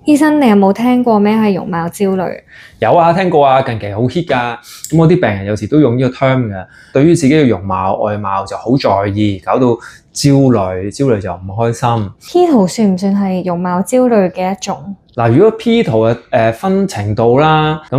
醫生，你有冇聽過咩係容貌焦慮？有啊，聽過啊，近期好 hit 㗎。咁我啲病人有時都用呢個 term 嘅，對於自己嘅容貌外貌就好在意，搞到焦慮就唔開心。P 圖算唔算係容貌焦慮嘅一種？嗱，如果 P 圖分程度啦，咁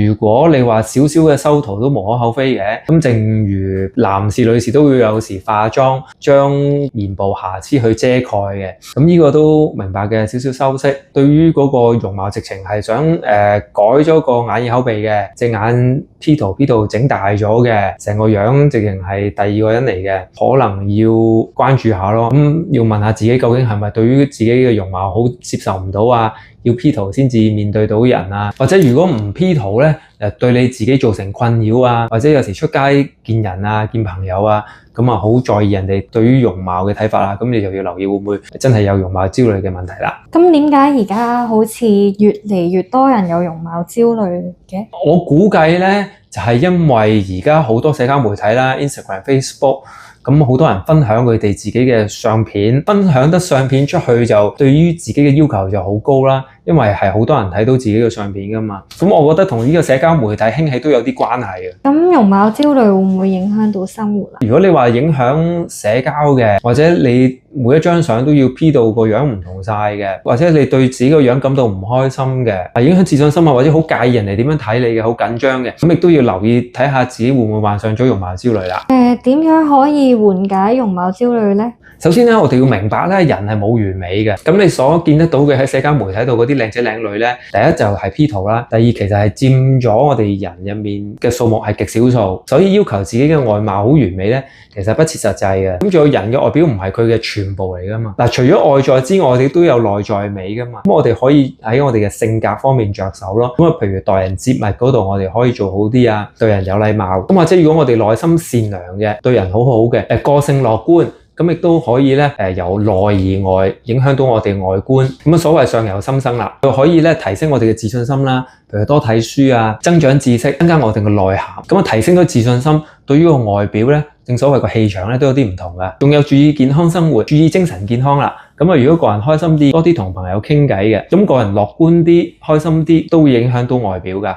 如果你話少少嘅修圖都無可厚非嘅，咁正如男士女士都會有時化妝將面部瑕疵去遮蓋嘅，咁呢個都明白嘅，少少修飾。對於嗰個容貌直情係想改咗個眼耳口鼻嘅，隻眼 P 圖整大咗嘅，成個樣直情係第二個人嚟嘅，可能要關注下咯。咁要問下自己究竟係咪對於自己嘅容貌好接受唔到啊？要 P 圖先至面對到人啊，或者如果唔 P 圖咧，對你自己造成困擾啊，或者有時出街見人啊、見朋友啊，咁啊好在意人哋對於容貌嘅睇法啦，咁你就要留意會唔會真係有容貌焦慮嘅問題啦。咁點解而家好似越嚟越多人有容貌焦慮嘅？我估計咧就係因為而家好多社交媒體啦 ，Instagram、Facebook。咁好多人分享佢哋自己嘅相片，分享得相片出去就對於自己嘅要求就好高啦，因為係好多人睇到自己嘅相片㗎嘛。咁我覺得同呢個社交媒體興起都有啲關係嘅。咁容貌焦慮會唔會影響到生活啊？如果你話影響社交嘅，或者你每一張相都要 P 到個樣唔同晒嘅，或者你對自己個樣感到唔開心嘅，影響自信心啊，或者好介意人哋點樣睇你嘅，好緊張嘅，咁亦都要留意睇下自己會唔會患上咗容貌焦慮啦。點樣可以緩解容貌焦慮呢？首先咧，我哋要明白咧，人係冇完美嘅。咁你所見得到嘅喺社交媒體度嗰啲靚仔靚女咧，第一就係 P 圖啦，第二其實係佔咗我哋人入面嘅數目係極少數，所以要求自己嘅外貌好完美咧，其實不切實際嘅。咁仲有人嘅外表唔係佢嘅全部嚟噶嘛。嗱，除咗外在之外，我哋都有內在美噶嘛。咁我哋可以喺我哋嘅性格方面着手咯。咁啊，譬如待人接物嗰度，我哋可以做好啲啊，對人有禮貌。咁或者如果我哋內心善良嘅，對人好好嘅，個性樂觀。咁亦都可以咧，由內而外影響到我哋外觀。咁啊，所謂相由心生啦，就可以咧提升我哋嘅自信心啦。譬如多睇書啊，增長知識，增加我哋嘅內涵。咁啊，提升咗自信心，對於個外表咧，正所謂個氣場咧都有啲唔同㗎。仲有注意健康生活，注意精神健康啦。咁啊，如果個人開心啲，多啲同朋友傾偈嘅，咁個人樂觀啲、開心啲，都會影響到外表㗎。